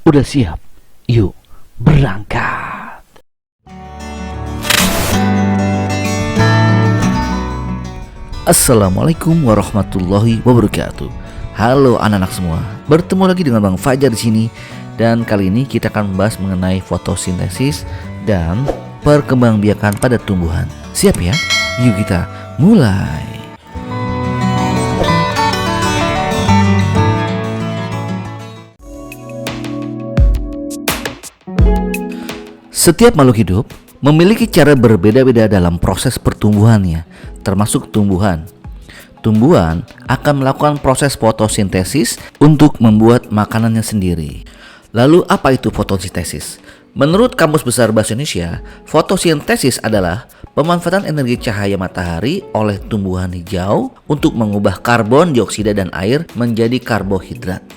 Udah siap? Yuk, berangkat. Assalamualaikum warahmatullahi wabarakatuh. Halo anak-anak semua, bertemu lagi dengan Bang Fajar di sini. Dan kali ini kita akan membahas mengenai fotosintesis dan perkembangbiakan pada tumbuhan. Siap ya? Yuk kita mulai. Setiap makhluk hidup memiliki cara berbeda-beda dalam proses pertumbuhannya, termasuk tumbuhan. Tumbuhan akan melakukan proses fotosintesis untuk membuat makanannya sendiri. Lalu apa itu fotosintesis? Menurut Kamus Besar Bahasa Indonesia, fotosintesis adalah pemanfaatan energi cahaya matahari oleh tumbuhan hijau untuk mengubah karbon dioksida dan air menjadi karbohidrat.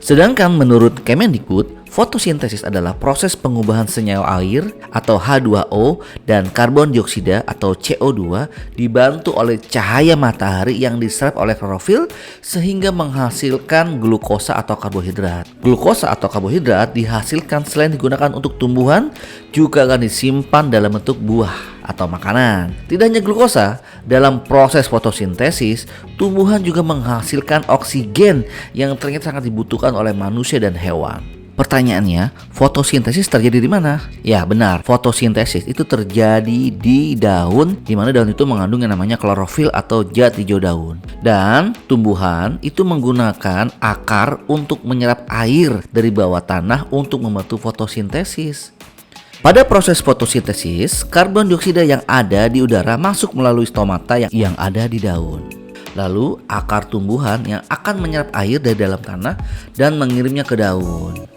Sedangkan menurut Kemendikbud, fotosintesis adalah proses pengubahan senyawa air atau H2O dan karbon dioksida atau CO2 dibantu oleh cahaya matahari yang diserap oleh klorofil sehingga menghasilkan glukosa atau karbohidrat. Glukosa atau karbohidrat dihasilkan selain digunakan untuk tumbuhan juga akan disimpan dalam bentuk buah atau makanan. Tidak hanya glukosa, dalam proses fotosintesis, tumbuhan juga menghasilkan oksigen yang ternyata sangat dibutuhkan oleh manusia dan hewan. Pertanyaannya, fotosintesis terjadi di mana? Ya benar, fotosintesis itu terjadi di daun, di mana daun itu mengandung yang namanya klorofil atau zat hijau daun. Dan tumbuhan itu menggunakan akar untuk menyerap air dari bawah tanah untuk membantu fotosintesis. Pada proses fotosintesis, karbon dioksida yang ada di udara masuk melalui stomata yang ada di daun. Lalu akar tumbuhan yang akan menyerap air dari dalam tanah dan mengirimnya ke daun.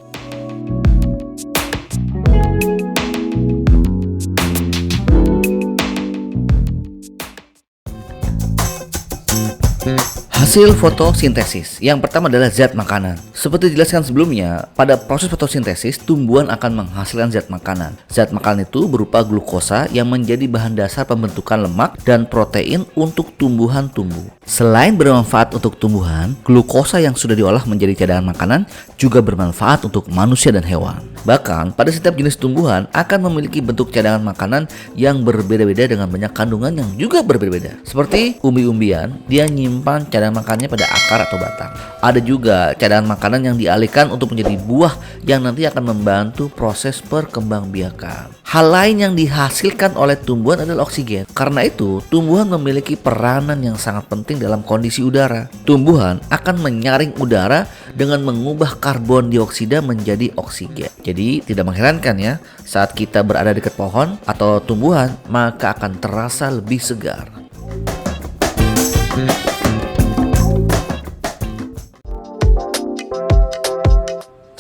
Hasil fotosintesis yang pertama adalah zat makanan. Seperti dijelaskan sebelumnya, pada proses fotosintesis tumbuhan akan menghasilkan zat makanan. Zat makanan itu berupa glukosa yang menjadi bahan dasar pembentukan lemak dan protein untuk tumbuhan tumbuh. Selain bermanfaat untuk tumbuhan, glukosa yang sudah diolah menjadi cadangan makanan juga bermanfaat untuk manusia dan hewan. Bahkan pada setiap jenis tumbuhan akan memiliki bentuk cadangan makanan yang berbeda-beda dengan banyak kandungan yang juga berbeda-beda. Seperti umbi-umbian, dia nyimpan cadangan makannya pada akar atau batang. Ada juga cadangan makanan yang dialihkan untuk menjadi buah yang nanti akan membantu proses perkembangbiakan. Hal lain yang dihasilkan oleh tumbuhan adalah oksigen. Karena itu, tumbuhan memiliki peranan yang sangat penting dalam kondisi udara. Tumbuhan akan menyaring udara dengan mengubah karbon dioksida menjadi oksigen. Jadi tidak mengherankan ya, saat kita berada dekat pohon atau tumbuhan, maka akan terasa lebih segar.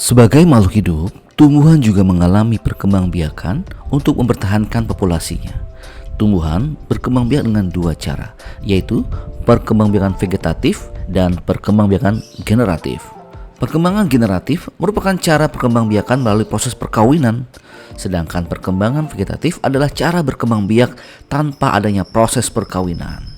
Sebagai makhluk hidup, tumbuhan juga mengalami perkembangbiakan untuk mempertahankan populasinya. Tumbuhan berkembang biak dengan dua cara, yaitu perkembangbiakan vegetatif dan perkembangbiakan generatif. Perkembangan generatif merupakan cara perkembangbiakan melalui proses perkawinan, sedangkan perkembangan vegetatif adalah cara berkembang biak tanpa adanya proses perkawinan.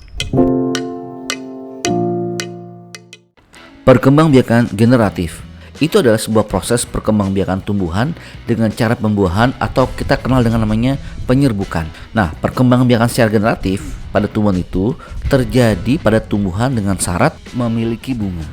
Perkembangbiakan generatif itu adalah sebuah proses perkembangbiakan tumbuhan dengan cara pembuahan atau kita kenal dengan namanya penyerbukan. Nah, perkembangbiakan secara generatif pada tumbuhan itu terjadi pada tumbuhan dengan syarat memiliki bunga.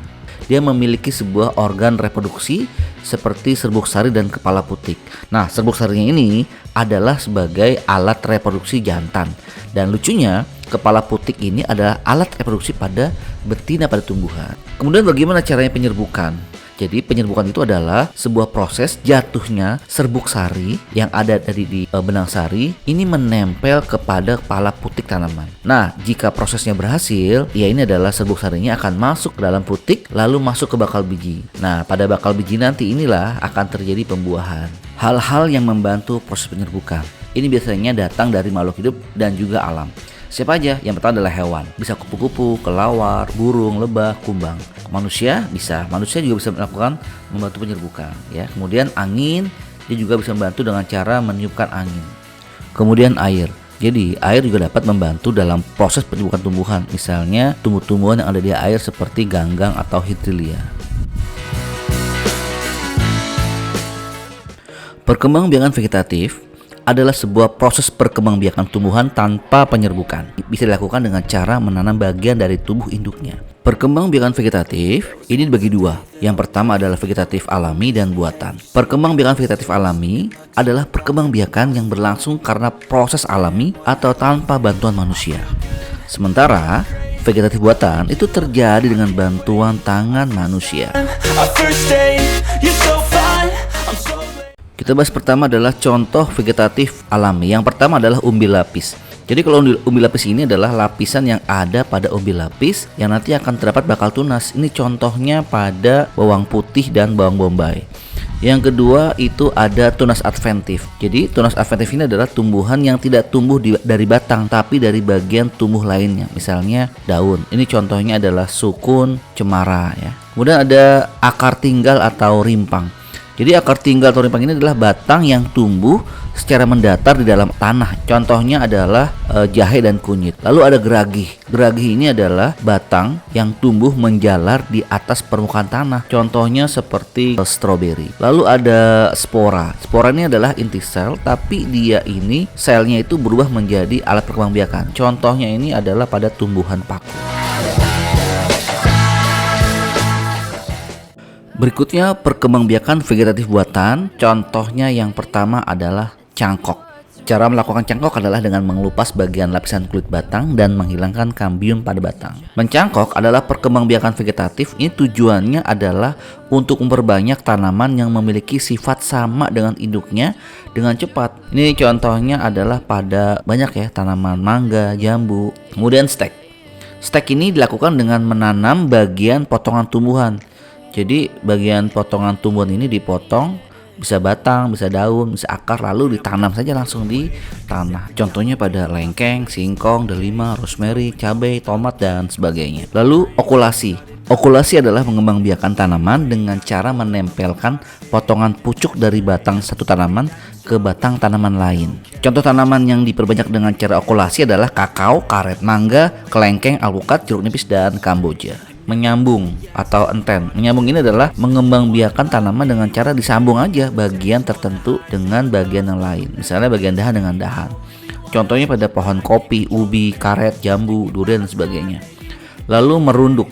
Dia memiliki sebuah organ reproduksi seperti serbuk sari dan kepala putik. Nah, serbuk sarinya ini adalah sebagai alat reproduksi jantan. Dan lucunya, kepala putik ini adalah alat reproduksi pada betina pada tumbuhan. Kemudian bagaimana caranya penyerbukan? Jadi penyerbukan itu adalah sebuah proses jatuhnya serbuk sari yang ada di benang sari ini menempel kepada kepala putik tanaman. Nah, jika prosesnya berhasil, ya ini adalah serbuk sarinya akan masuk ke dalam putik lalu masuk ke bakal biji. Nah, pada bakal biji nanti inilah akan terjadi pembuahan. Hal-hal yang membantu proses penyerbukan ini biasanya datang dari makhluk hidup dan juga alam. Siapa aja? Yang pertama adalah hewan. Bisa kupu-kupu, kelawar, burung, lebah, kumbang. Manusia juga bisa membantu penyerbukan ya. Kemudian angin, dia juga bisa membantu dengan cara meniupkan angin. Kemudian air. Jadi air juga dapat membantu dalam proses penyerbukan tumbuhan. Misalnya tumbuh-tumbuhan yang ada di air seperti ganggang atau hidrilia. Perkembangbiakan vegetatif adalah sebuah proses perkembangbiakan tumbuhan tanpa penyerbukan. Bisa dilakukan dengan cara menanam bagian dari tubuh induknya. Perkembangbiakan vegetatif ini dibagi dua. Yang pertama adalah vegetatif alami dan buatan. Perkembangbiakan vegetatif alami adalah perkembangbiakan yang berlangsung karena proses alami atau tanpa bantuan manusia. Sementara vegetatif buatan itu terjadi dengan bantuan tangan manusia. Kita bahas pertama adalah contoh vegetatif alami. Yang pertama adalah umbi lapis. Jadi kalau umbi lapis ini adalah lapisan yang ada pada umbi lapis yang nanti akan terdapat bakal tunas. Ini contohnya pada bawang putih dan bawang bombay. Yang kedua itu ada tunas adventif. Jadi tunas adventif ini adalah tumbuhan yang tidak tumbuh dari batang tapi dari bagian tumbuh lainnya. Misalnya daun. Ini contohnya adalah sukun, cemara ya. Kemudian ada akar tinggal atau rimpang. Jadi akar tinggal atau rimpang ini adalah batang yang tumbuh secara mendatar di dalam tanah. Contohnya adalah jahe dan kunyit. Lalu ada geragih. Geragih ini adalah batang yang tumbuh menjalar di atas permukaan tanah. Contohnya seperti stroberi. Lalu ada spora. Spora ini adalah inti sel, tapi dia ini selnya itu berubah menjadi alat perkembangbiakan. Contohnya ini adalah pada tumbuhan paku. Berikutnya perkembangbiakan vegetatif buatan. Contohnya yang pertama adalah cangkok. Cara melakukan cangkok adalah dengan mengelupas bagian lapisan kulit batang dan menghilangkan kambium pada batang. Mencangkok adalah perkembangbiakan vegetatif. Ini tujuannya adalah untuk memperbanyak tanaman yang memiliki sifat sama dengan induknya dengan cepat. Ini contohnya adalah pada banyak ya tanaman mangga, jambu. Kemudian stek. Stek ini dilakukan dengan menanam bagian potongan tumbuhan. Jadi bagian potongan tumbuhan ini dipotong, bisa batang, bisa daun, bisa akar, lalu ditanam saja langsung di tanah. Contohnya pada lengkeng, singkong, delima, rosemary, cabai, tomat, dan sebagainya. Lalu okulasi. Okulasi adalah mengembangbiakan tanaman dengan cara menempelkan potongan pucuk dari batang satu tanaman ke batang tanaman lain. Contoh tanaman yang diperbanyak dengan cara okulasi adalah kakao, karet, mangga, kelengkeng, alpukat, jeruk nipis, dan kamboja. Menyambung atau enten. Menyambung ini adalah mengembangbiakan tanaman dengan cara disambung aja bagian tertentu dengan bagian yang lain. Misalnya bagian dahan dengan dahan. Contohnya pada pohon kopi, ubi, karet, jambu, durian, dan sebagainya. Lalu merunduk.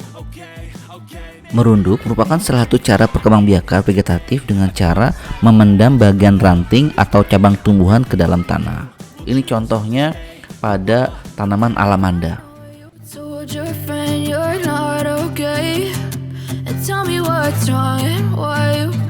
Merunduk merupakan salah satu cara perkembangbiakan vegetatif dengan cara memendam bagian ranting atau cabang tumbuhan ke dalam tanah. Ini contohnya pada tanaman alamanda. Tell me what's wrong and why you